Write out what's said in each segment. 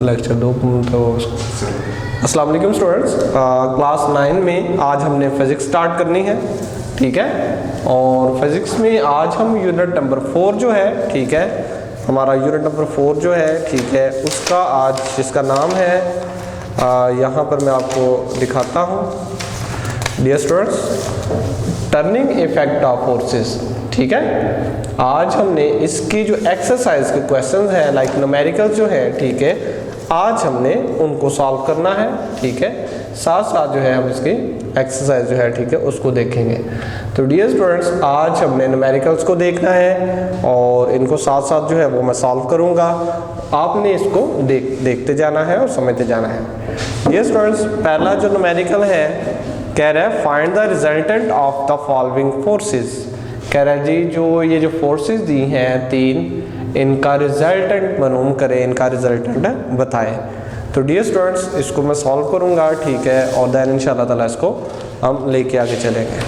Lecture दो तो अस्सलाम वालेकुम स्टूडेंट्स। क्लास 9 में आज हमने फिज़िक्स स्टार्ट करनी है, ठीक है। और फिज़िक्स में आज हम यूनिट नंबर 4 जो है, ठीक है, हमारा यूनिट नंबर 4 जो है, ठीक है, उसका आज जिसका नाम है यहाँ पर मैं आपको दिखाता हूँ। Dear students, turning effect of forces, ठीक है। आज हमने इसकी जो एक्सरसाइज के क्वेश्चंस है लाइक न्यूमेरिकल जो है, ठीक है, आज हमने उनको सॉल्व करना है, ठीक है। साथ साथ जो है हम इसकी एक्सरसाइज जो है, ठीक है, उसको देखेंगे। तो डियर स्टूडेंट्स, आज हमने न्यूमेरिकल्स को देखना है और इनको साथ साथ जो है वो मैं सॉल्व करूंगा। आपने इसको देखते जाना है और समझते जाना है। डियर स्टूडेंट्स, पहला जो न्यूमेरिकल है कह रहा है find the resultant of the following forces. कह रहा है जी जो ये जो फोर्सेस दी हैं तीन, इनका रिजल्टेंट मालूम करें, इनका रिजल्टेंट बताएं। तो डियर स्टूडेंट्स, इसको मैं सॉल्व करूंगा, ठीक है, और देन इंशाल्लाह ताला इसको हम लेके आगे चलेंगे।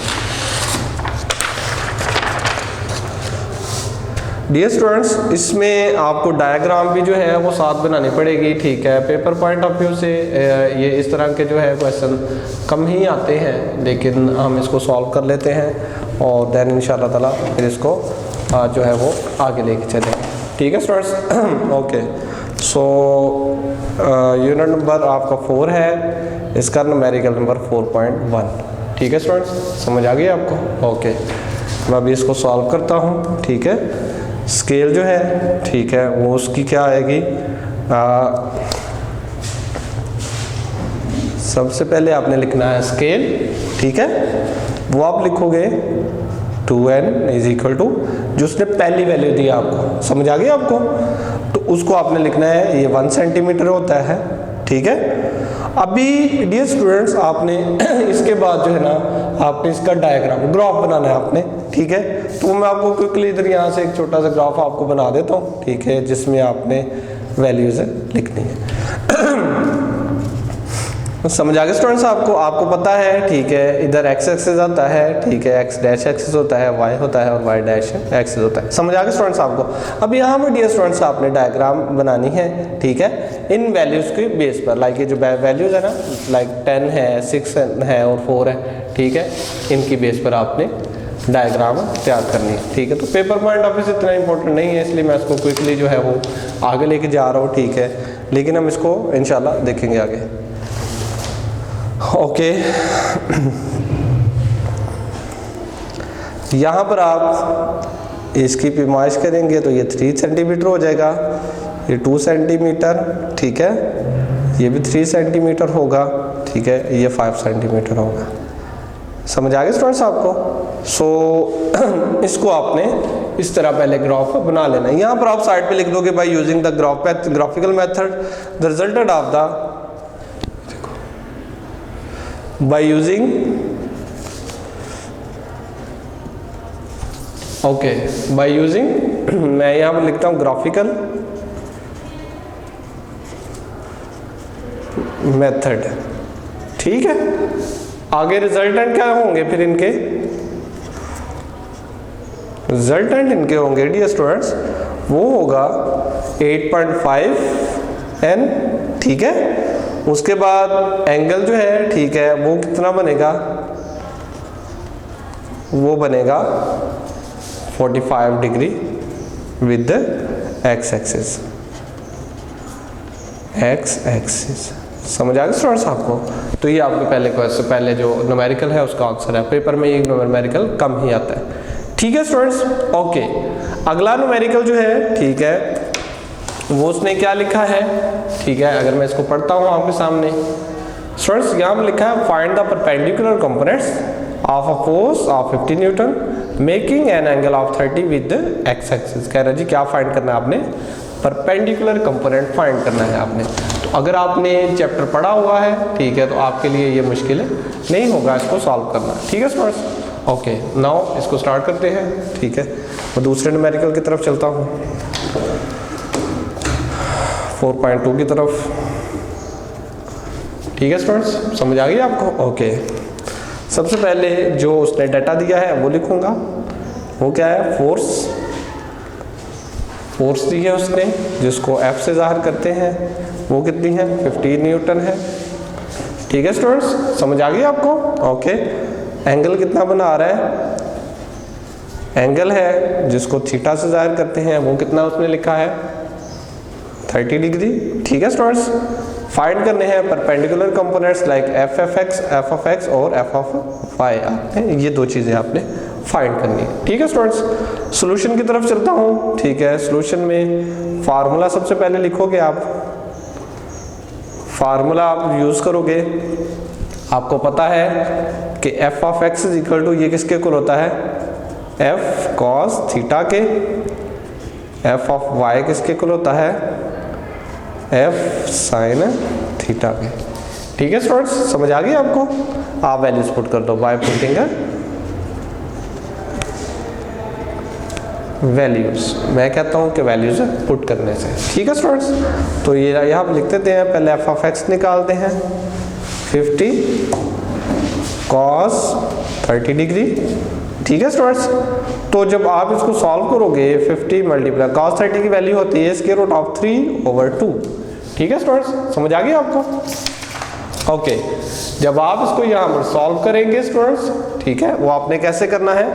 डियर स्टूडेंट्स, इसमें आपको डायग्राम भी जो है वो साथ बनानी पड़ेगी, ठीक है। पेपर पॉइंट ऑफ व्यू से ये इस तरह के जो है क्वेश्चन कम ही आते हैं, लेकिन हम इसको सॉल्व कर लेते हैं और देन इंशाल्लाह ताला फिर इसको जो है वो आगे लेके चलेंगे, ठीक है students. Okay, so unit number आपका 4 है, इसका न्यूमेरिकल नंबर 4.1, ठीक है स्टूडेंट्स, समझ आ गई आपको। ओके, मैं अभी इसको सॉल्व करता हूँ, ठीक है। स्केल जो है, ठीक है, वो उसकी क्या आएगी, सबसे पहले आपने लिखना है स्केल, ठीक है। वो आप लिखोगे 2n = जो उसने पहली वैल्यू दी आपको, समझ आ गई आपको, तो उसको आपने लिखना है, ये 1 सेंटीमीटर होता है, ठीक है। अभी डियर स्टूडेंट्स, आपने इसके बाद जो है ना आपने इसका डायग्राम ग्राफ बनाना है आपने, ठीक है। तो मैं आपको क्विकली इधर यहाँ से एक छोटा सा ग्राफ आपको बना देता हूँ, ठीक है, जिसमें आपने वैल्यूज लिखनी है। समझ आ गया स्टूडेंट्स आपको पता है, ठीक है, इधर एक्स एक्सिस आता है, ठीक है, एक्स डैश एक्सिस होता है, वाई होता है और वाई डैश एक्सिस होता है। समझ आ गया स्टूडेंट्स आपको। अब यहाँ पर डियर स्टूडेंट्स आपने डायग्राम बनानी है, ठीक है, इन वैल्यूज के बेस पर। लाइक ये जो वैल्यूज है ना, लाइक 10 है, 6 है और 4 है, ठीक है, इनकी बेस पर आपने डायग्राम तैयार करनी है, ठीक है। तो पेपर पॉइंट ऑफ व्यू इतना इंपॉर्टेंट नहीं है, इसलिए मैं इसको क्विकली जो है वो आगे लेके जा रहा हूँ, ठीक है, लेकिन हम इसको इंशाल्लाह देखेंगे आगे। ओके, यहाँ पर आप इसकी पैमाइश करेंगे तो ये 3 सेंटीमीटर हो जाएगा, ये 2 सेंटीमीटर, ठीक है, ये भी 3 सेंटीमीटर होगा, ठीक है, ये 5 सेंटीमीटर होगा। समझ आ गया स्टूडेंट्स आपको। सो इसको आपने इस तरह पहले ग्राफ बना लेना है। यहाँ पर आप साइड पे लिख दोगे by using the graphical method the resultant of the by using by using मैं यहाँ पर लिखता हूँ ग्राफिकल मेथड, ठीक है। आगे रिजल्टेंट क्या होंगे फिर इनके, रिजल्टेंट इनके होंगे डियर स्टूडेंट्स, वो होगा 8.5n, ठीक है। उसके बाद एंगल जो है, ठीक है, वो कितना बनेगा, वो बनेगा 45 डिग्री विद एक्स एक्सिस, समझ आ गया स्टूडेंट्स आपको। तो ये आपके पहले जो न्यूमेरिकल है उसका आंसर है। पेपर में ये न्यूमेरिकल कम ही आता है, ठीक है स्टूडेंट्स। ओके, अगला न्यूमेरिकल जो है, ठीक है, वो उसने क्या लिखा है, ठीक है, अगर मैं इसको पढ़ता हूँ आपके सामने स्टूडेंट्स, यहाँ पर लिखा है find the perpendicular components of a force of 50 Newton making an angle of 30 with x axis. कह रहा है जी क्या फाइंड करना है आपने, परपेंडिकुलर कंपोनेंट फाइंड करना है आपने। तो अगर आपने चैप्टर पढ़ा हुआ है, ठीक है, तो आपके लिए ये मुश्किल नहीं होगा इसको सॉल्व करना, ठीक है स्टूडेंट्स। ओके, नाउ इसको स्टार्ट करते हैं, ठीक है। मैं दूसरे न्यूमेरिकल की तरफ चलता हूँ, 4.2 की तरफ, ठीक है स्टूडेंट्स, समझ आ गई आपको। ओके, सबसे पहले जो उसने डाटा दिया है वो लिखूंगा, वो क्या है, फोर्स फोर्स दी है उसने जिसको F से ज़ाहिर करते हैं, वो कितनी है 15 न्यूटन है। ठीक है स्टूडेंट्स, समझ आ गई आपको? ओके, एंगल कितना बना रहा है, एंगल है जिसको थीटा से ज़ाहिर करते हैं, वो कितना उसने लिखा है 30 डिग्री। ठीक है स्टूडेंट्स, फाइंड करने हैं perpendicular components like F of x और एफ ऑफ वाई, आपने ये दो चीज़ें आपने फाइंड करनी है। ठीक है स्टूडेंट्स, सॉल्यूशन की तरफ चलता हूँ। ठीक है, सॉल्यूशन में फार्मूला सबसे पहले लिखोगे आप, फार्मूला आप यूज़ करोगे, आपको पता है कि F of X is equal to ये किसके इक्वल होता है, एफ कॉस थीटा के, एफ ऑफ वाई किसके इक्वल होता है, एफ साइन थीटा के। ठीक है स्टूडेंट्स, समझ आ गई आपको? आप वैल्यूज पुट कर दो बाय पुटिंग वैल्यूज, मैं कहता हूँ कि वैल्यूज पुट करने से। ठीक है स्टूडेंट्स, तो ये यहाँ पर लिख देते हैं, पहले एफ ऑफ एक्स निकालते हैं 50 कॉस 30 डिग्री। ठीक है स्टूडेंट्स, तो जब आप इसको सॉल्व करोगे 50 मल्टीप्लाई कॉस 30 की वैल्यू होती है स्क्वायर रूट ऑफ 3/2। ठीक है स्टूडेंट्स, समझ आ गई आपको? ओके, जब आप इसको यहाँ पर सॉल्व करेंगे स्टूडेंट्स, ठीक है, वो आपने कैसे करना है,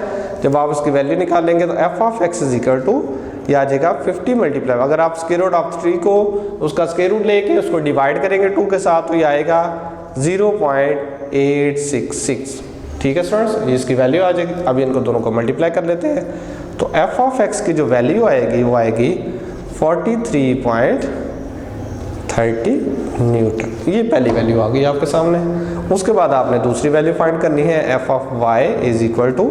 जब आप इसकी वैल्यू निकालेंगे तो F of X is equal to ये आ जाएगा 50 मल्टीप्लाई, अगर आप स्क्वायर रूट ऑफ 3 को उसका स्क्वायर रूट लेके उसको डिवाइड करेंगे 2 के साथ, तो ये आएगा 0.866। ठीक है स्टूडेंट्स, ये इसकी वैल्यू आ जाएगी। अभी इनको दोनों को मल्टीप्लाई कर लेते हैं, तो एफ ऑफ एक्स की जो वैल्यू आएगी वो आएगी 43.30 न्यूटन। ये पहली वैल्यू आ गई आपके सामने। उसके बाद आपने दूसरी वैल्यू फाइंड करनी है, F of Y is equal to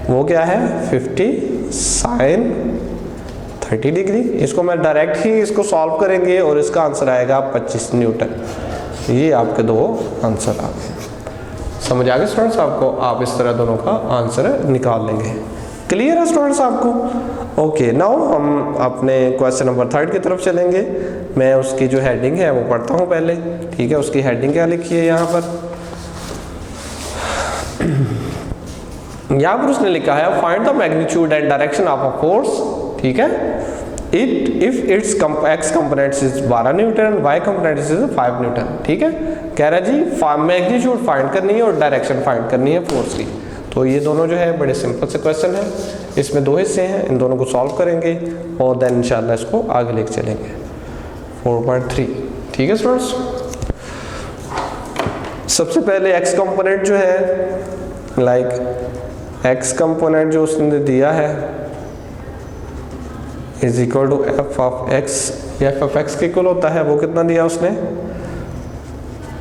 वो क्या है 50 साइन 30 डिग्री। इसको मैं डायरेक्ट ही इसको सॉल्व करेंगे और इसका आंसर आएगा 25 न्यूटन। ये आपके दो आंसर आ गए। समझ आ गए स्टूडेंट्स आपको? आप इस तरह दोनों का आंसर निकाल लेंगे। क्लियर है स्टूडेंट्स आपको? ओके, नाउ हम अपने क्वेश्चन नंबर 3 की तरफ चलेंगे। मैं उसकी जो हेडिंग है वो पढ़ता हूँ पहले। ठीक है, उसकी हेडिंग क्या लिखी है यहाँ पर? यहाँ पर उसने लिखा है find the magnitude and direction of a force. ठीक है, if its X components is 12 newton, Y components is 5 newton. ठीक है, कह रहा है जी मैग्नीट्यूड फाइंड करनी है और डायरेक्शन फाइंड करनी है फोर्स की। तो ये दोनों जो है बड़े सिंपल से क्वेश्चन है, इसमें दो हिस्से हैं, इन दोनों को सॉल्व करेंगे और देन इंशाल्लाह इसको आगे लेके चलेंगे। 4.3। ठीक है स्टूडेंट्स, सबसे पहले एक्स कंपोनेंट जो है, लाइक एक्स कंपोनेंट जो उसने दिया है is equal to F of X. F of X के इक्वल होता है, वो कितना दिया उसने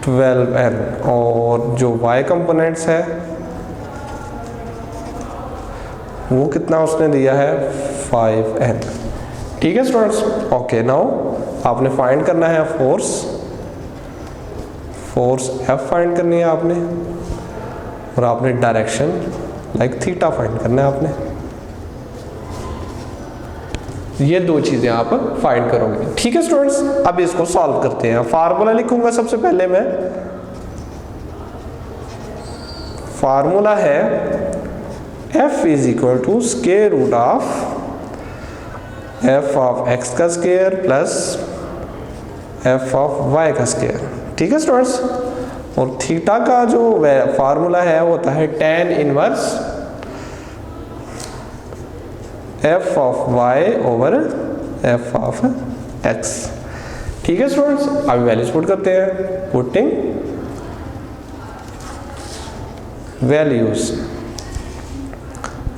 12n, और जो y कंपोनेंट्स है वो कितना उसने दिया है 5n। ठीक है स्टूडेंट्स, ओके, नाउ आपने फाइंड करना है फोर्स F फाइंड करनी है आपने, और आपने डायरेक्शन लाइक थीटा फाइंड करना है आपने। ये दो चीजें आप फाइंड करोगे। ठीक है स्टूडेंट्स, अब इसको सॉल्व करते हैं। फार्मूला लिखूंगा सबसे पहले मैं। फार्मूला है F is equal to square root of F of X का square plus F of Y का स्क्वायर। ठीक है स्टूडेंट्स, और थीटा का जो फार्मूला है वो होता है tan inverse F of Y over F of X. ठीक है स्टूडेंट्स, अभी वैल्यूज पुट करते हैं। पुटिंग वैल्यूज,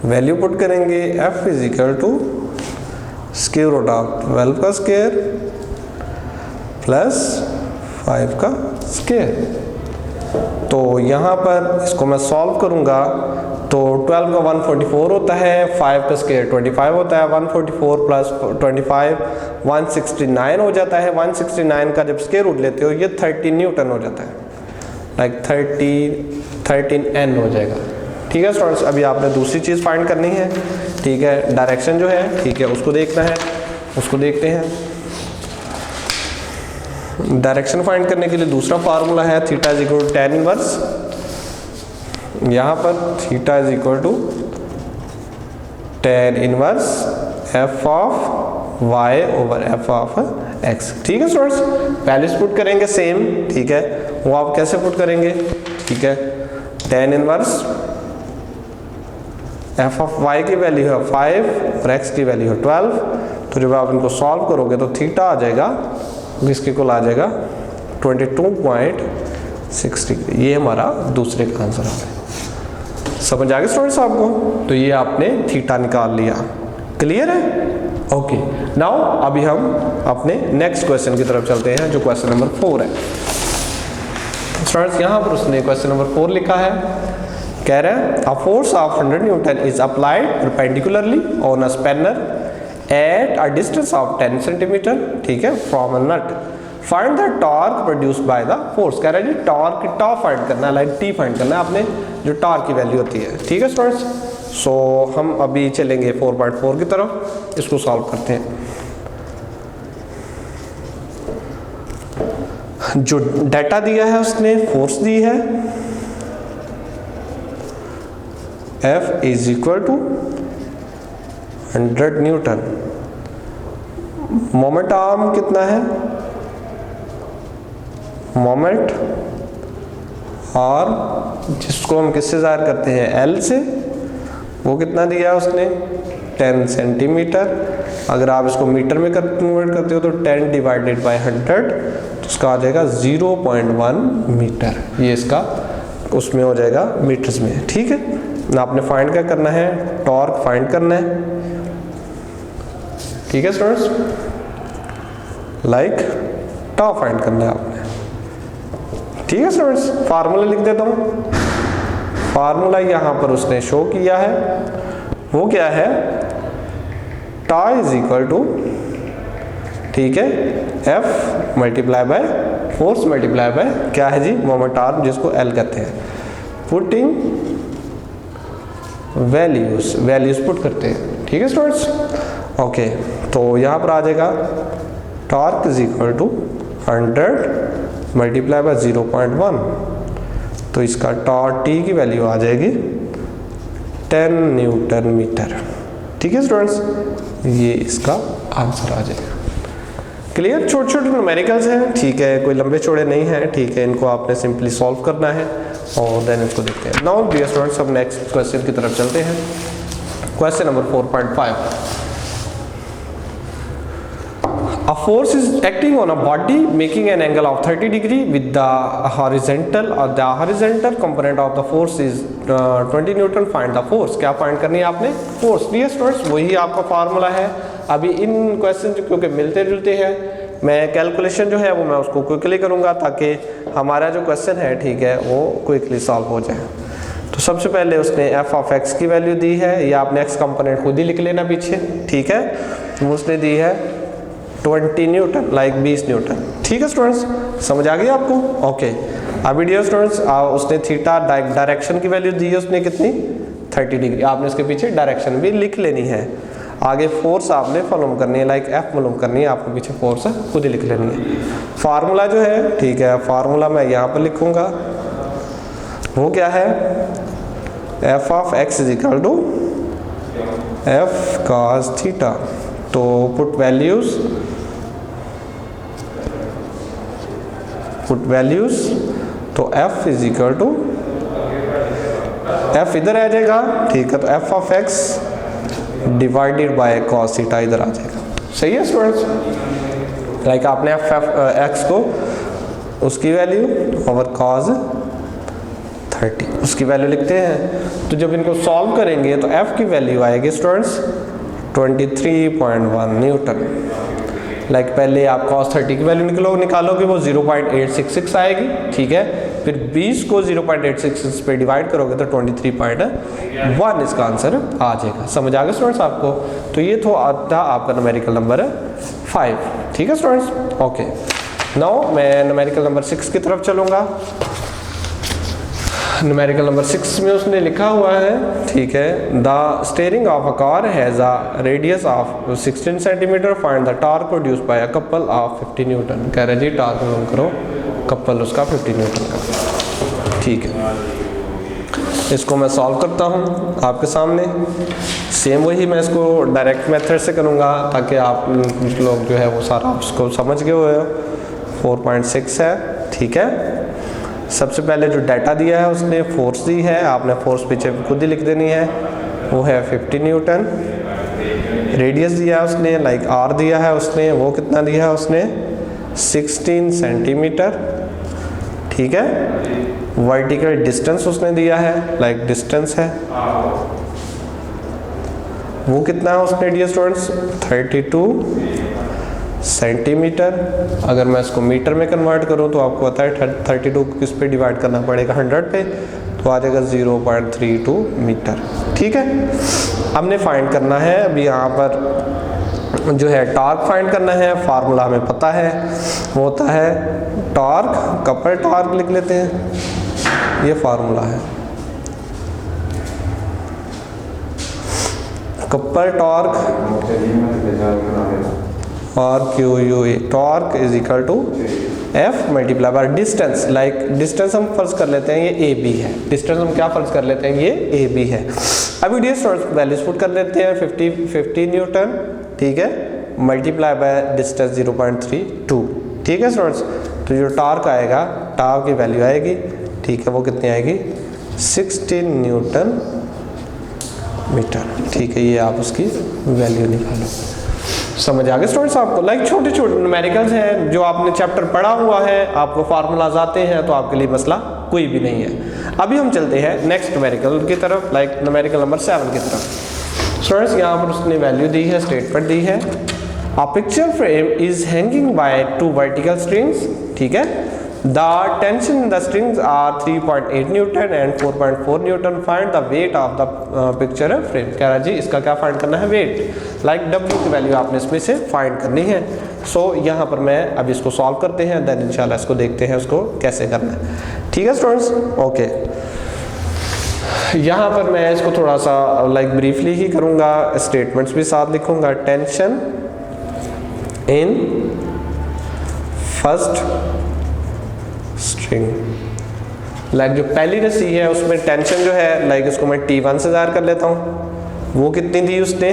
वैल्यू पुट करेंगे f is equal to square root of 12 का स्क्वायर प्लस 5 का स्क्वायर। तो यहाँ पर इसको मैं सॉल्व करूँगा तो 12 का 144 होता है, 5 का स्क्वायर 25 होता है, 144 प्लस 25 169 हो जाता है। 169 का जब स्क्वायर रूट लेते हो ये 30 न्यूटन हो जाता है, लाइक 13n हो जाएगा। ठीक है स्टूडेंट्स, अभी आपने दूसरी चीज़ फाइंड करनी है। ठीक है, डायरेक्शन जो है, ठीक है, उसको देखना है, उसको देखते हैं। डायरेक्शन फाइंड करने के लिए दूसरा फार्मूला है theta is equal to tan inverse. यहाँ पर theta is equal to tan inverse F of Y over F of X. ठीक है स्टूडेंट्स, वैल्यूज पुट करेंगे सेम, ठीक है, वो आप कैसे पुट करेंगे, ठीक है, tan inverse F of Y की वैल्यू है 5 और एक्स की वैल्यू है 12, तो जब आप इनको सॉल्व करोगे तो थीटा आ जाएगा, इसके कुल आ जाएगा 22.6 डिग्री। ये हमारा दूसरे का आंसर है। समझ आ गया स्टूडेंट्स आपको? तो ये आपने थीटा निकाल लिया। क्लियर है? ओके, नाउ अभी हम अपने नेक्स्ट क्वेश्चन की तरफ चलते हैं, जो क्वेश्चन नंबर 4 है। स्टूडेंट्स यहाँ पर उसने क्वेश्चन नंबर 4 लिखा है, कह रहे हैं a force of 100 newton is applied perpendicularly on a spanner at a distance of 10 centimetre, ठीक है, from a nut. Find the torque produced by the force. कह रहा है जी टॉर्क की टॉ फाइंड करना है, लाइक टी फाइंड करना है आपने, जो टॉर्क की वैल्यू होती है। ठीक है स्टूडेंट्स, सो हम अभी चलेंगे 4.4 की तरफ, इसको सॉल्व करते हैं। जो डाटा दिया है उसने फोर्स दी है F is equal to 100 newton. Moment arm कितना है, मोमेंट आर्म जिसको हम किससे ज़ाहिर करते हैं, L से, वो कितना दिया है उसने 10 सेंटीमीटर। अगर आप इसको मीटर में कन्वर्ट करते हो तो 10 डिवाइडेड बाय 100, तो उसका आ जाएगा 0.1 मीटर। ये इसका उसमें हो जाएगा मीटर्स में। ठीक है, आपने फाइंड क्या करना है, टॉर्क फाइंड करना है। ठीक है स्टूडेंट्स, लाइक टॉ फाइंड करना है आपने। ठीक है स्टूडेंट्स, फार्मूला लिख देता हूँ। फार्मूला यहाँ पर उसने शो किया है, वो क्या है, टॉ इज इक्वल टू, ठीक है, F multiply by force multiply by क्या है जी, मोमेंट आर्म जिसको L कहते हैं। पुटिंग वैल्यूज पुट करते हैं। ठीक है स्टूडेंट्स, ओके, तो यहाँ पर आ जाएगा torque is equal to 100 multiply by 0.1, तो इसका टॉर्क टी की वैल्यू आ जाएगी 10 न्यूटन मीटर। ठीक है स्टूडेंट्स, ये इसका आंसर आ जाएगा। क्लियर? छोटे छोटे न्यूमेरिकल्स हैं, ठीक है, कोई लंबे चौड़े नहीं हैं, ठीक है, इनको आपने सिंपली सॉल्व करना है और देन इसको देखते हैं। नाउ डियर स्टूडेंट्स, अब नेक्स्ट क्वेश्चन की तरफ चलते हैं। Question number 4.5। A force is acting on a body making an angle of 30 degree with the horizontal component of the force is 20 Newton. Find the force। क्या find करनी है आपने, force. Dear students, वही आपका फार्मूला है। अभी इन question क्योंकि मिलते जुलते हैं, मैं कैलकुलेशन जो है वो मैं उसको क्विकली करूँगा ताकि हमारा जो क्वेश्चन है, ठीक है, वो क्विकली सॉल्व हो जाए। तो सबसे पहले उसने एफ ऑफ एक्स की वैल्यू दी है, या आपने एक्स कंपोनेंट खुद ही लिख लेना पीछे। ठीक है, उसने दी है 20 न्यूटन, लाइक 20 न्यूटन। ठीक है स्टूडेंट्स, समझ आ गई आपको? ओके, अभी डियर स्टूडेंट्स, उसने थीटा डायरेक्शन की वैल्यू दी है उसने कितनी, 30 डिग्री। आपने उसके पीछे डायरेक्शन भी लिख लेनी है। आगे फोर्स आपने मालूम करनी है, लाइक एफ मालूम करनी है, आपको पीछे फोर्स खुद ही लिख लेनी है। फार्मूला जो है, ठीक है, फार्मूला मैं यहाँ पर लिखूँगा, वो क्या है, F of X is equal to F cos theta. तो पुट वैल्यूज, तो f is equal to, f इधर आ जाएगा, ठीक है, तो f of x divided by cos theta इधर आ जाएगा। सही है स्टूडेंट्स, लाइक आपने x को उसकी वैल्यू ओवर cos 30 उसकी वैल्यू लिखते हैं। तो जब इनको सॉल्व करेंगे तो f की वैल्यू आएगी स्टूडेंट्स 23.1 न्यूटन। लाइक पहले आप cos 30 की वैल्यू निकालोगे, वो 0.866 आएगी। ठीक है, फिर 20 को 0.866 पे डिवाइड करोगे तो 23.1 इसका आंसर आ जाएगा। समझ आ गया स्टूडेंट्स आपको? तो ये तो था आपका न्यूमेरिकल नंबर 5। ठीक है स्टूडेंट्स, ओके, नाउ मैं न्यूमेरिकल नंबर 6 की तरफ चलूँगा। न्यूमेरिकल नंबर 6 में उसने लिखा हुआ है, ठीक है, the steering of a car has a radius of 16 centimetre. Find the torque produced bye a couple of 50 Newton. कह रहे जी टॉर्क मालूम करो, कपल उसका 50 न्यूटन का। ठीक है, इसको मैं सॉल्व करता हूँ आपके सामने। सेम वही मैं इसको डायरेक्ट मेथड से करूँगा ताकि आप लोग जो है वो सारा उसको समझ गए हुए हो। 4.6 है, ठीक है। सबसे पहले जो डाटा दिया है उसने फोर्स दी है, आपने फोर्स पीछे खुद ही लिख देनी है, वो है 50 न्यूटन। रेडियस दिया है उसने, लाइक आर दिया है उसने, वो कितना दिया है उसने 16 सेंटीमीटर, ठीक है। वर्टिकल डिस्टेंस उसने दिया है, लाइक डिस्टेंस है, वो कितना है उसने दिया स्टूडेंट्स 32 सेंटीमीटर। अगर मैं इसको मीटर में कन्वर्ट करूं तो आपको पता है 32 को किस पे डिवाइड करना पड़ेगा 100 पे, तो आ जाएगा 0.32 मीटर, ठीक है। हमने फाइंड करना है अभी यहाँ पर जो है टॉर्क फाइंड करना है। फार्मूला हमें पता है, वो होता है टॉर्क, कपल टॉर्क लिख लेते हैं, ये फार्मूला है। कपल टॉर्क और Q U A, torque is equal to F multiply by distance. Like distance हम फर्ज कर लेते हैं ये ए बी है, डिस्टेंस हम क्या फर्ज कर लेते हैं ये ए बी है। अभी डिस्टेंस वैल्यूज पुट कर लेते हैं 50 न्यूटन, ठीक है, मल्टीप्लाई बाय डिस्टेंस 0.32, ठीक है स्टूडेंट्स। तो जो टॉर्क आएगा, टॉर्क की वैल्यू आएगी, ठीक है, वो कितनी आएगी 16 न्यूटन मीटर, ठीक है। ये आप उसकी वैल्यू निकालो। समझ आ गए स्टूडेंट्स आपको? लाइक छोटे छोटे न्यूमेरिकल्स हैं जो आपने चैप्टर पढ़ा हुआ है, आपको फार्मूलाज आते हैं, तो आपके लिए मसला कोई भी नहीं है। अभी हम चलते हैं नेक्स्ट न्यूमेरिकल की तरफ, लाइक न्यूमेरिकल नंबर 7 की तरफ। स्टूडेंट्स यहाँ पर उसने वैल्यू दी है, स्टेटमेंट दी है, a picture frame is hanging by 2 vertical strings, ठीक है। The tension in the strings are 3.8 Newton and 4.4 Newton. Find the weight of the picture frame. कह रहा जी इसका क्या फाइंड करना है, वेट, लाइक W की वैल्यू आपने इसमें से फाइंड करनी है। सो यहाँ पर मैं अब इसको सॉल्व करते हैं, देन इंशाल्लाह इसको देखते हैं उसको कैसे करना है, ठीक है स्टूडेंट्स। ओके, यहाँ पर मैं इसको थोड़ा सा लाइक ब्रीफली ही करूँगा, स्टेटमेंट्स भी साथ लिखूँगा। Tension in first string, like जो पहली रस्सी है उसमें टेंशन जो है, लाइक इसको मैं T1 से ज़ाहिर कर लेता हूँ, वो कितनी थी उसने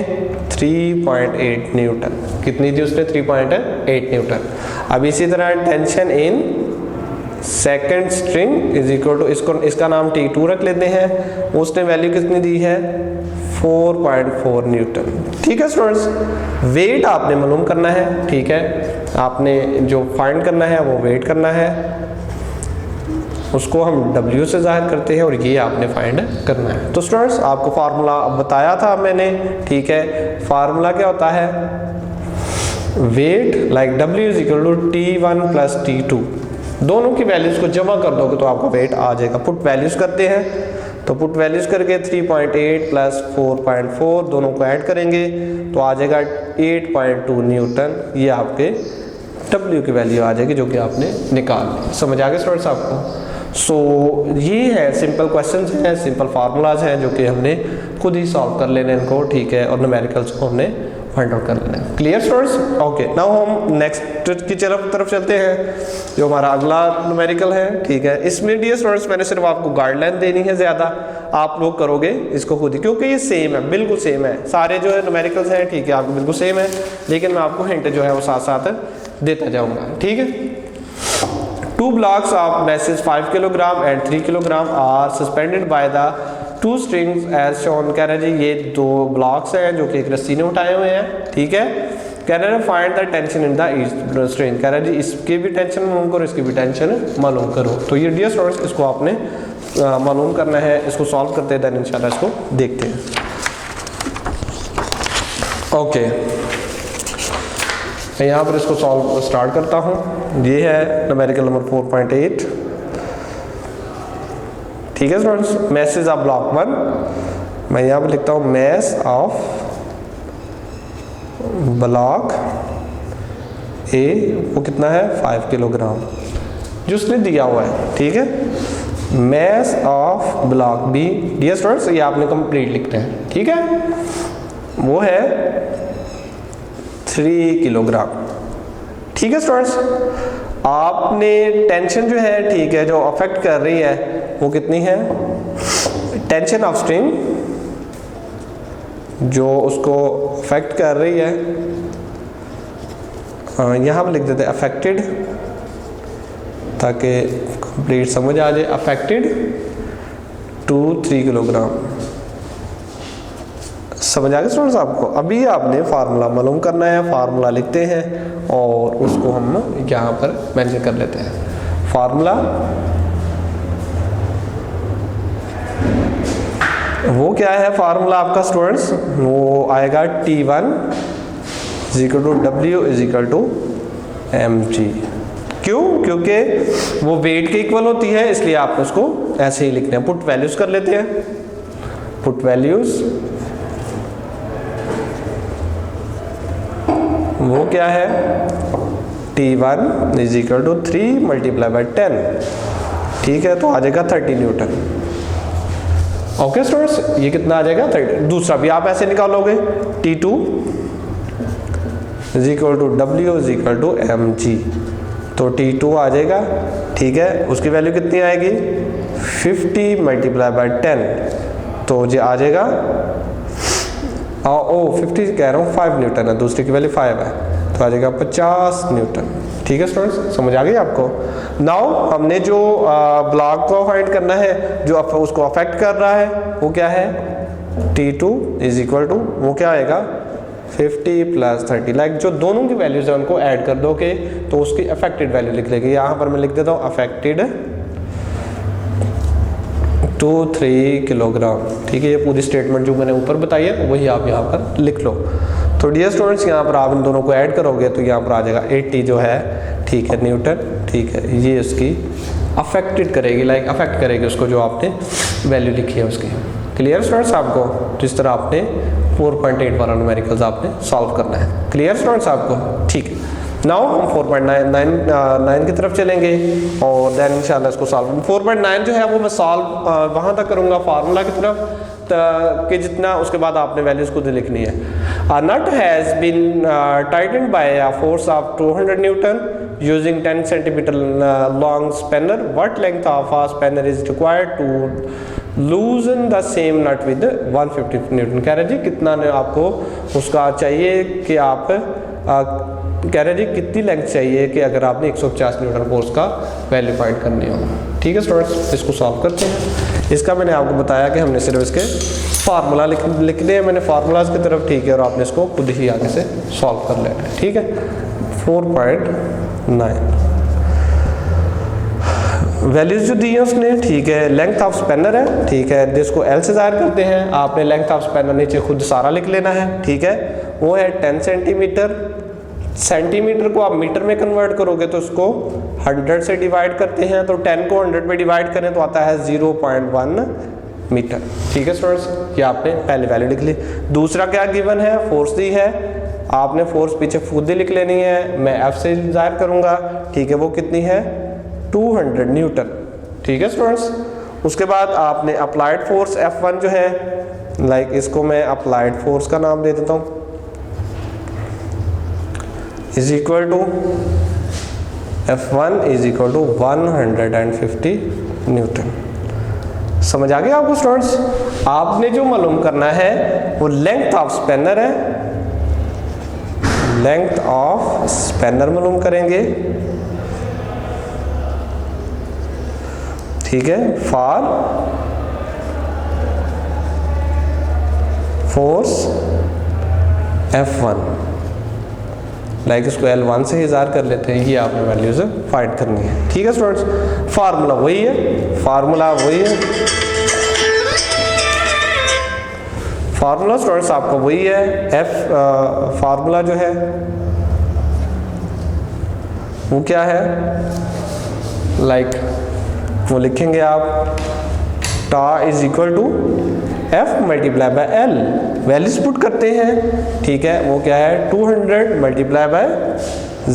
3.8 न्यूटन, कितनी थी उसने 3.8 न्यूटन। अब इसी तरह tension in second string is equal to, इसको इसका नाम T2 रख लेते हैं, उसने वैल्यू कितनी दी है 4.4 न्यूटन, ठीक है स्टूडेंट्स। वेट आपने मालूम करना है, ठीक है, आपने जो फाइंड करना है वो वेट करना है, उसको हम W से जाहिर करते हैं और ये आपने फाइंड करना है। तो स्टूडेंट्स आपको फार्मूला बताया था मैंने, ठीक है। फार्मूला क्या होता है, weight like W is equal to T1 plus T2, दोनों की वैल्यूज को जमा कर दोगे तो आपको वेट आ जाएगा। पुट वैल्यूज करते हैं, तो पुट वैल्यूज करके 3.8 प्लस 4.4 दोनों को ऐड करेंगे तो आ जाएगा 8.2 न्यूटन, ये आपके W की वैल्यू आ जाएगी जो कि आपने निकाल ली। समझ आ गए स्टूडेंट्स आपको? सो ये है सिंपल क्वेश्चंस हैं, सिंपल फार्मूलाज हैं जो कि हमने खुद ही सॉल्व कर लेने इनको, ठीक है, और न्यूमेरिकल्स को हमने फाइंड आउट कर लेना है। Clear students? ओके, नाउ हम नेक्स्ट की तरफ चलते हैं जो हमारा अगला न्यूमेरिकल है, ठीक है। इसमें डियर स्टूडेंट्स मैंने सिर्फ आपको गाइडलाइन देनी है, ज़्यादा आप लोग करोगे इसको खुद ही, क्योंकि ये सेम है, बिल्कुल सेम है, सारे जो है न्यूमेरिकल्स हैं, ठीक है, आपको बिल्कुल सेम है, लेकिन मैं आपको हिंट जो है वो साथ साथ देता जाऊँगा, ठीक है। 2 blocks of masses 5 kilogram and 3 kilogram are suspended by the 2 strings as shown। कह रहे जी ये 2 ब्लॉक्स हैं जो कि एक रस्सी ने उठाए हुए हैं, ठीक है। कह रहे हैं find the tension in the each string, कह रहे जी इसकी भी टेंशन मालूम करो, इसकी भी टेंशन मालूम करो। तो ये डियर स्टूडेंट्स इसको आपने मालूम करना है, इसको सॉल्व करते हैं, देन इंशाल्लाह इसको देखते हैं। ओके, मैं यहाँ पर इसको सॉल्व स्टार्ट करता हूँ। ये है न्यूमेरिकल नंबर 4.8, ठीक है स्टूडेंट्स। मैसेज ऑफ ब्लॉक 1, मैं यहाँ पर लिखता हूँ मैस ऑफ ब्लॉक ए, वो कितना है 5 किलोग्राम जो उसने दिया हुआ है, ठीक है। Mass of block B, dear students ये आपने कंप्लीट लिखते हैं, ठीक है, वो है 3 किलोग्राम, ठीक है स्टूडेंट्स। आपने टेंशन जो है, ठीक है, जो अफेक्ट कर रही है वो कितनी है टेंशन ऑफ स्ट्रिंग जो उसको अफेक्ट कर रही है, यहाँ पर लिख देते हैं अफेक्टेड, ताकि कंप्लीट समझ आ जाए। Affected 2-3 kilogram. समझ आ गया स्टूडेंट्स आपको? अभी आपने फार्मूला मालूम करना है, फार्मूला लिखते हैं और उसको हम यहाँ पर मेंशन कर लेते हैं। फार्मूला वो क्या है? फार्मूला आपका स्टूडेंट्स वो आएगा T1 = W = mg। क्यों? क्योंकि वो वेट के इक्वल होती है, इसलिए आप उसको ऐसे ही लिखते हैं। पुट वैल्यूज कर लेते हैं। पुट वैल्यूज वो क्या है? T1 = 3 × 10। ठीक है, तो आ जाएगा 30 न्यूटन। ओके स्टूडेंट्स, ये कितना आ जाएगा? 30। दूसरा भी आप ऐसे निकालोगे, T2 = W = mg। तो T2 आ जाएगा। ठीक है, उसकी वैल्यू कितनी आएगी? 50 × 10। तो ये आ जाएगा 50 कह रहा हूँ, 5 न्यूटन है, दूसरे की वैल्यू 5 है, तो आ जाएगा 50 न्यूटन। ठीक है स्टूडेंट्स, समझ आ गई आपको? नाउ हमने जो ब्लॉक को फाइंड करना है जो उसको अफेक्ट कर रहा है वो क्या है? T2 = वो क्या आएगा? 50 + 30। लाइक जो दोनों की वैल्यूज है उनको ऐड कर दोगे तो उसकी अफेक्टेड वैल्यू लिख लेंगे। यहाँ पर मैं लिख देता हूँ अफेक्टेड 2-3 किलोग्राम। ठीक है, ये पूरी स्टेटमेंट जो मैंने ऊपर बताई है वही आप यहाँ पर लिख लो। तो डियर स्टूडेंट्स, यहाँ पर आप इन दोनों को ऐड करोगे तो यहाँ पर आ जाएगा 80 जो है, ठीक है, न्यूटन। ठीक है, ये उसकी अफेक्टेड करेगी, लाइक अफेक्ट करेगी उसको जो आपने वैल्यू लिखी है उसकी। क्लियर स्टूडेंट्स आपको? तो इस तरह आपने 4.8 वाला न्यूमेरिकल्स आपने सॉल्व करना है। क्लियर स्टूडेंट्स आपको? ठीक है, नाउ हम 4.9 की तरफ चलेंगे और देन इंशाल्लाह इसको सॉल्व। 4.9 जो है वो मैं सॉल्व वहाँ तक करूँगा फार्मूला की तरफ कि जितना, उसके बाद आपने वैल्यूज खुद लिखनी है। A nut has been tightened by a force of 200 Newton using 10 centimeter long spanner. What length of a spanner is required to loosen the same nut with 150 Newton? कह रहे जी कितना ने आपको उसका चाहिए कि आप कह रहे जी कितनी लेंथ चाहिए कि अगर आपने 150 न्यूटन फोर्स का वैल्यू फाइंड करनी हो। ठीक है स्टूडेंट्स, इसको सॉल्व करते हैं। इसका मैंने आपको बताया कि हमने सिर्फ इसके फार्मूला लिखने हैं, मैंने फार्मूलाज की तरफ। ठीक है, और आपने इसको खुद ही आगे से सॉल्व कर लेना है। ठीक है, 4.9 वैल्यूज जो दी है उसने। ठीक है, लेंथ ऑफ स्पैनर है, ठीक है, जिसको L से ज़ाहिर करते हैं। आपने लेंथ ऑफ स्पैनर नीचे खुद सारा लिख लेना है। ठीक है, वो है 10 सेंटीमीटर। सेंटीमीटर को आप मीटर में कन्वर्ट करोगे तो उसको 100 से डिवाइड करते हैं, तो 10 को 100 में डिवाइड करें तो आता है 0.1 मीटर। ठीक है स्टूडेंट्स, ये आपने पहले वैल्यू लिख ली। दूसरा क्या गिवन है? फोर्स दी है, आपने फोर्स पीछे खुद ही लिख लेनी है, मैं F से जाहिर करूंगा। ठीक है, वो कितनी है? 200 न्यूटन। ठीक है स्टूडेंट्स, उसके बाद आपने अप्लाइड फोर्स F1 जो है, लाइक इसको मैं अप्लाइड फोर्स का नाम दे देता हूँ, is equal to F1 = 150 Newton. समझ आ गया आपको स्टूडेंट्स? आपने जो मालूम करना है वो लेंथ ऑफ स्पैनर है, लेंथ ऑफ स्पैनर मालूम करेंगे। ठीक है, फॉर फोर्स F1, लाइक इसको L1 से ही ज़ाहिर कर लेते हैं। ये आपने वैल्यूज फाइंड करनी है। ठीक है स्टूडेंट्स, फार्मूला वही है, फार्मूला वही है, फार्मूला स्टूडेंट्स आपका वही है। फार्मूला जो है वो क्या है? लाइक वो लिखेंगे आप टा is equal to F × L, values put करते हैं। ठीक है, वो क्या है? 200 ×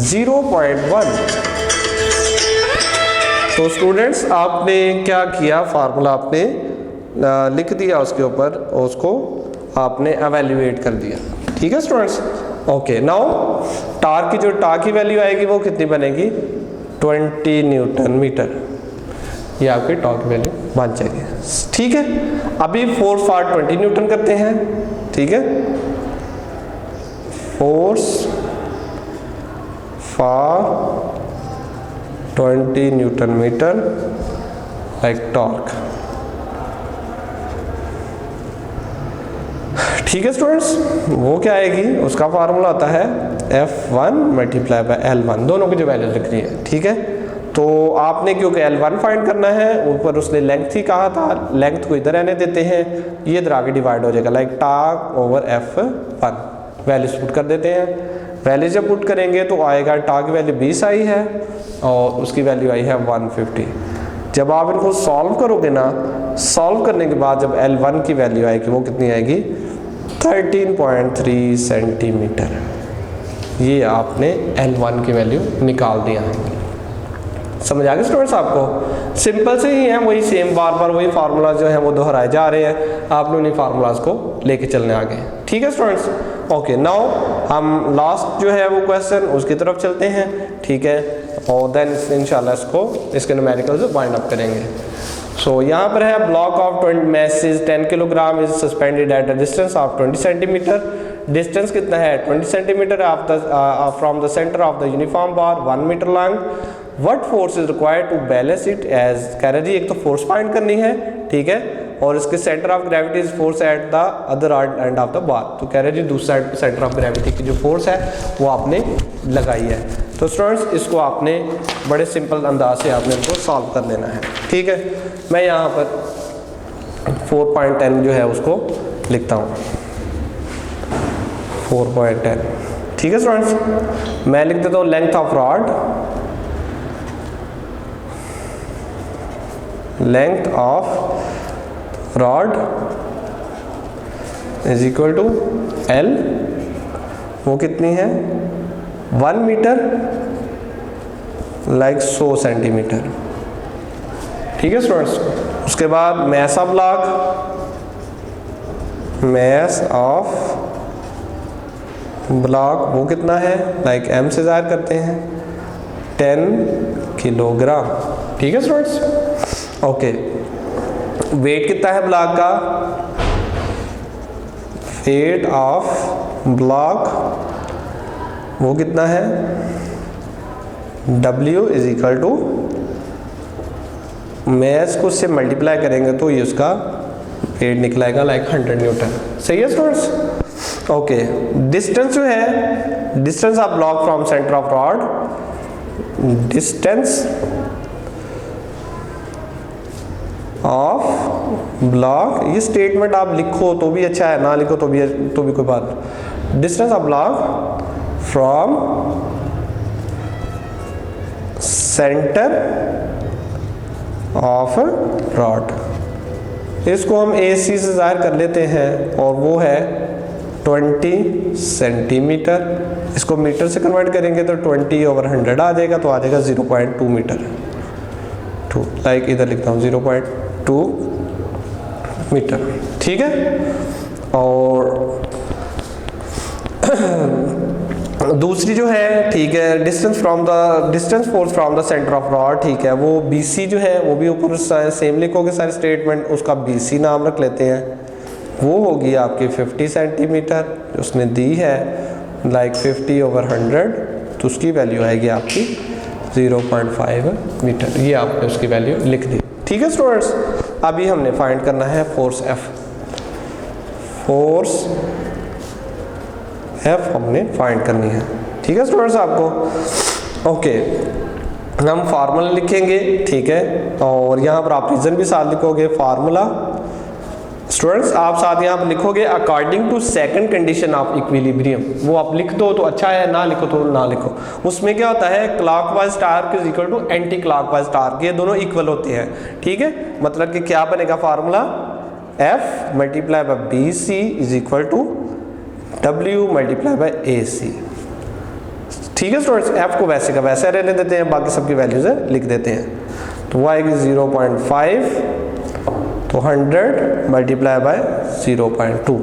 0.1। तो स्टूडेंट्स आपने क्या किया? फार्मूला आपने लिख दिया उसके ऊपर और उसको आपने एवेल्युएट कर दिया। ठीक है स्टूडेंट्स, ओके। नाउ टार की वैल्यू आएगी वो कितनी बनेगी? 20 न्यूटन मीटर। ये आपकी टॉर्क वैल्यू बन जाएगी। ठीक है, अभी फोर्स फॉर 20 न्यूटन करते हैं। ठीक है, force for 20 newton metre like torque. ठीक है स्टूडेंट्स, वो क्या आएगी, उसका फार्मूला आता है F1 मल्टीप्लाई बाय L1, दोनों की जो वैल्यू लिख रही है। ठीक है, तो आपने क्योंकि L1 फाइंड करना है, ऊपर उसने लेंथ ही कहा था, लेंथ को इधर रहने देते हैं, ये इधर आगे डिवाइड हो जाएगा like torque over F1। Values put कर देते हैं, वैल्यू जब पुट करेंगे तो आएगा टॉर्क की वैल्यू 20 आई है और उसकी वैल्यू आई है 150। जब आप इनको सॉल्व करोगे ना, सॉल्व करने के बाद जब L1 की वैल्यू आएगी वो कितनी आएगी, 13.3 सेंटीमीटर। ये आपने L1 की वैल्यू निकाल दिया है। समझ आ गया स्टूडेंट्स आपको? सिंपल से ही है, वही सेम बार बार वही फार्मूला जो है वो दोहराए जा रहे हैं, आपने उन्हीं फार्मूलाज को लेके चलने आगे। ठीक है स्टूडेंट्स, ओके। नाउ हम लास्ट जो है वो क्वेश्चन उसकी तरफ चलते हैं। ठीक है, और देन इंशाल्लाह इसके न्यूमेरिकल्स वाइंड अप करेंगे। सो यहाँ पर है block of 20 mass is 10 kilogram is suspended at a distance of 20 centimetre. Distance कितना है, 20 centimetre from the centre of the uniform bar, 1 metre long. What force is required to balance it as, कह रहे जी एक तो force find करनी है। ठीक है, और इसके centre of gravity is force at the other end of the bar. तो कह रहे जी दूसरा सेंटर ऑफ ग्रेविटी की जो फोर्स है वो आपने लगाई है। तो स्टूडेंट्स इसको आपने बड़े सिंपल अंदाज से आपने इनको सॉल्व कर लेना है। ठीक है, मैं यहाँ पर 4.10 जो है उसको लिखता हूँ, 4.10। ठीक है स्टूडेंट्स, मैं लिख देता हूँ length of rod, length of rod is equal to L, वो कितनी है 1 मीटर लाइक 100 सेंटीमीटर। ठीक है स्टूडेंट्स, उसके बाद mess of block, mess of block वो कितना है, लाइक M से ज़ाहिर करते हैं 10 किलोग्राम। ठीक है स्टूडेंट्स, ओके। वेट कितना है ब्लॉक का, वेट ऑफ ब्लॉक वो कितना है, W is equal to, mass को उससे मल्टीप्लाई करेंगे तो ये उसका वेट निकलेगा लाइक 100 न्यूटन। सही है स्टूडेंट्स, ओके। डिस्टेंस जो है, distance of block from centre of rod, distance of block, ये स्टेटमेंट आप लिखो तो भी अच्छा है, ना लिखो तो भी कोई बात नहीं। Distance of block from centre of rod, इसको हम AC से ज़ाहिर कर लेते हैं और वो है 20 सेंटीमीटर। इसको मीटर से कन्वर्ट करेंगे तो 20/100 आ जाएगा, तो आ जाएगा 0.2 मीटर। लाइक इधर लिखता हूँ 0.2 मीटर। ठीक है, और दूसरी जो है, ठीक है, distance force from the centre of rod, ठीक है, वो BC जो है वो भी ऊपर सेम लिखोगे सारे स्टेटमेंट, उसका BC नाम रख लेते हैं। वो होगी आपकी 50 सेंटीमीटर उसने दी है, लाइक 50/100, तो उसकी वैल्यू आएगी आपकी 0.5 मीटर। ये आपने उसकी वैल्यू लिख दी। ठीक है स्टूडेंट्स, अभी हमने फाइंड करना है फोर्स F। फोर्स F हमने फाइंड करनी है। ठीक है स्टूडेंट्स आपको, ओके। हम फार्मूला लिखेंगे, ठीक है, और यहाँ पर आप रीजन भी साथ लिखोगे। फार्मूला स्टूडेंट्स आप साथ यहाँ पर लिखोगे according to second condition of equilibrium, वो आप लिख दो तो अच्छा है, ना लिखो तो ना लिखो। उसमें क्या होता है, clockwise torque is equal to anti clockwise torque, ये दोनों इक्वल होते हैं। ठीक है, मतलब कि क्या बनेगा formula, F multiply by BC is equal to W multiply by AC। ठीक है स्टूडेंट्स, F को वैसे का वैसे रहने देते हैं, बाकी सबकी वैल्यूज लिख देते हैं। तो वो आएगी 0.5, तो 100 मल्टीप्लाई बाय 0.2।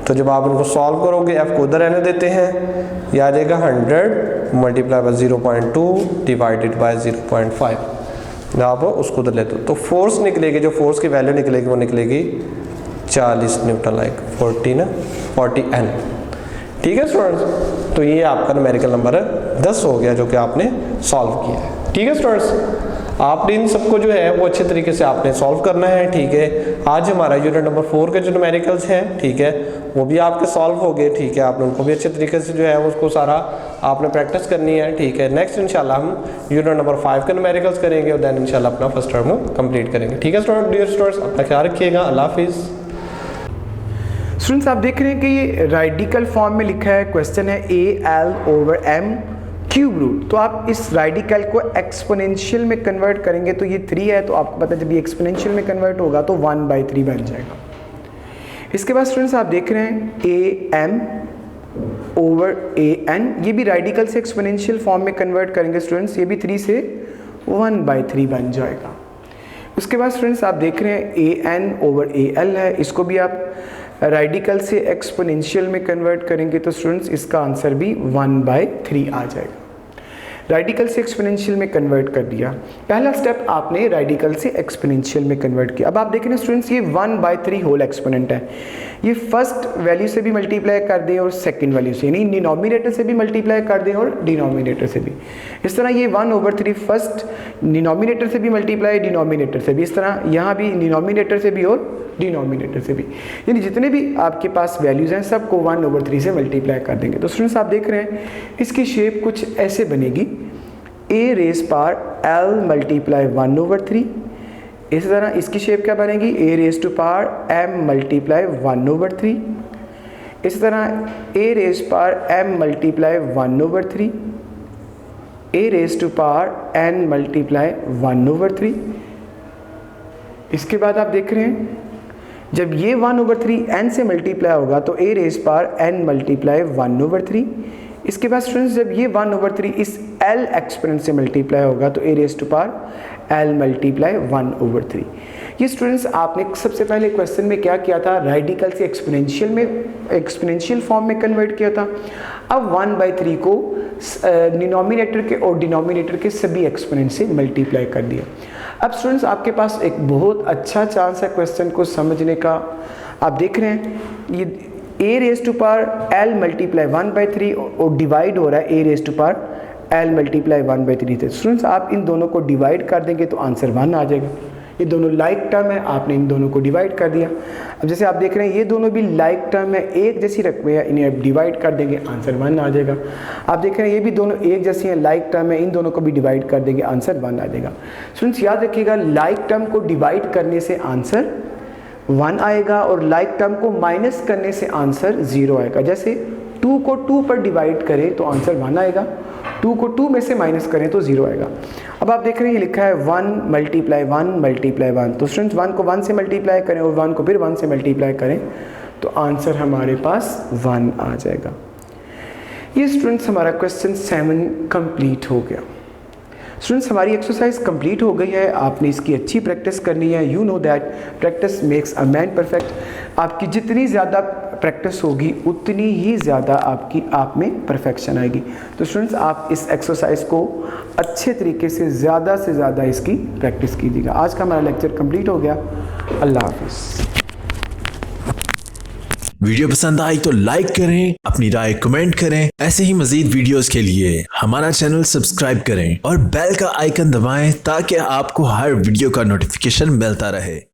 तो जब आप इनको सॉल्व करोगे F को उधर रहने देते हैं, ये आ जाएगा 100 मल्टीप्लाई बाय 0.2 डिवाइडेड बाय 0.5। आप उसको उधर लेते हो तो फोर्स निकलेगी, जो फोर्स की वैल्यू निकलेगी वो निकलेगी 40 न्यूटन, लाइक 40 N। ठीक है स्टूडेंट्स, तो ये आपका न्यूमेरिकल नंबर 10 हो गया जो कि आपने सॉल्व किया है। ठीक है स्टूडेंट्स, आपने इन सबको जो है वो अच्छे तरीके से आपने सॉल्व करना है। ठीक है, आज हमारा यूनिट नंबर 4 के जो न्यूमेरिकल्स हैं, ठीक है, वो भी आपके सॉल्व हो गए। ठीक है, आपने उनको भी अच्छे तरीके से जो है उसको सारा आपने प्रैक्टिस करनी है। ठीक है, नेक्स्ट इंशाल्लाह हम यूनिट नंबर 5 के न्यूमेरिकल्स करेंगे और देन इंशाल्लाह अपना फर्स्ट टर्म कंप्लीट करेंगे। ठीक है स्टूडेंट, डियर स्टूडेंट्स, अपना ख्याल रखिएगा। अल्लाह हाफिज़। स्टूडेंट्स आप देख रहे हैं कि ये रेडिकल फॉर्म में लिखा है, क्वेश्चन है AL/m क्यूब रूट। तो आप इस रेडिकल को एक्सपोनेंशियल में कन्वर्ट करेंगे तो ये 3 है, तो आपको पता है जब ये एक्सपोनेंशियल में कन्वर्ट होगा तो 1/3 बन जाएगा। इसके बाद स्टूडेंट्स आप देख रहे हैं AM/AN, ये भी रेडिकल से एक्सपोनेंशियल फॉर्म में कन्वर्ट करेंगे स्टूडेंट्स, ये भी 3 से 1/3 बन जाएगा। उसके बाद स्टूडेंट्स आप देख रहे हैं AN/AL है, इसको भी आप रेडिकल से एक्सपोनेंशियल में कन्वर्ट करेंगे तो स्टूडेंट्स इसका आंसर भी 1/3 आ जाएगा। रेडिकल से एक्सपोनेंशियल में कन्वर्ट कर दिया, पहला स्टेप आपने रेडिकल से एक्सपोनेंशियल में कन्वर्ट किया। अब आप देख रहे हैं स्टूडेंट्स ये 1/3 होल एक्सपोनेंट है, ये फर्स्ट वैल्यू से भी मल्टीप्लाई कर दें और सेकंड वैल्यू से, यानी डिनोमिनेटर से भी मल्टीप्लाई कर दें और डिनोमिनेटर से भी। इस तरह ये 1/3 फर्स्ट डिनोमिनेटर से भी मल्टीप्लाई, डिनोमिनेटर से भी, इस तरह यहाँ भी डिनोमिनेटर से भी और डिनोमिनेटर से भी, यानी जितने भी आपके पास वैल्यूज़ हैं सबको 1/3 से मल्टीप्लाई कर देंगे। तो स्टूडेंट्स आप देख रहे हैं इसकी शेप कुछ ऐसे बनेगी, A raise power L multiply 1/3। इसी तरह इसकी शेप क्या बनेगी, A raise to power M multiply 1/3। इसी तरह A raise power M multiply 1/3, A raise to power N multiply 1/3। इसके बाद आप देख रहे हैं जब ये 1/3 n से मल्टीप्लाई होगा तो A raise power n multiply 1/3। इसके बाद स्टूडेंट्स जब ये 1/3 इस L एक्सपोनेंट से मल्टीप्लाई होगा तो A raise to power L multiply 1/3। ये स्टूडेंट्स आपने सबसे पहले क्वेश्चन में क्या किया था, रेडिकल से एक्सपोनेंशियल फॉर्म में कन्वर्ट किया था। अब 1/3 को डिनोमिनेटर के और डिनोमिनेटर के सभी एक्सपोनेंट से मल्टीप्लाई कर दिया। अब स्टूडेंट्स आपके पास एक बहुत अच्छा चांस है क्वेश्चन को समझने का। आप देख रहे हैं ये A raise to power L multiply 1/3 और डिवाइड हो रहा है A raise to power L multiply 1/3 थे। स्टूडेंट्स आप इन दोनों को डिवाइड कर देंगे तो आंसर 1 आ जाएगा। ये दोनों लाइक टर्म है, आपने इन दोनों को डिवाइड कर दिया। अब जैसे आप देख रहे हैं ये दोनों भी लाइक टर्म है, एक जैसी रकम है, इन्हें आप डिवाइड कर देंगे आंसर 1 आ जाएगा। आप देख रहे हैं ये भी दोनों एक जैसी हैं, लाइक टर्म है, इन दोनों को भी डिवाइड कर देंगे आंसर 1 आ जाएगा। स्टूडेंट्स याद रखिएगा लाइक टर्म को डिवाइड करने से आंसर 1 आएगा और लाइक टर्म को माइनस करने से आंसर 0 आएगा। जैसे 2 को 2 पर डिवाइड करें तो आंसर 1 आएगा, 2 को 2 में से माइनस करें तो 0 आएगा। अब आप देख रहे हैं ये लिखा है 1 मल्टीप्लाई 1 मल्टीप्लाई 1, तो स्टूडेंट्स 1 को 1 से मल्टीप्लाई करें और 1 को फिर 1 से मल्टीप्लाई करें तो आंसर हमारे पास 1 आ जाएगा। ये स्टूडेंट्स हमारा क्वेश्चन 7 कंप्लीट हो गया। स्टूडेंट्स हमारी एक्सरसाइज कंप्लीट हो गई है, आपने इसकी अच्छी प्रैक्टिस करनी है। You know that practice makes a man perfect. आपकी जितनी ज़्यादा प्रैक्टिस होगी उतनी ही ज़्यादा आप में परफेक्शन आएगी। तो स्टूडेंट्स आप इस एक्सरसाइज को अच्छे तरीके से ज़्यादा इसकी प्रैक्टिस कीजिएगा। आज का हमारा लेक्चर कंप्लीट हो गया। अल्लाह हाफिज़। वीडियो पसंद आई तो लाइक करें, अपनी राय कमेंट करें। ऐसे ही मजीद वीडियोस के लिए हमारा चैनल सब्सक्राइब करें और बेल का आइकन दबाएं ताकि आपको हर वीडियो का नोटिफिकेशन मिलता रहे।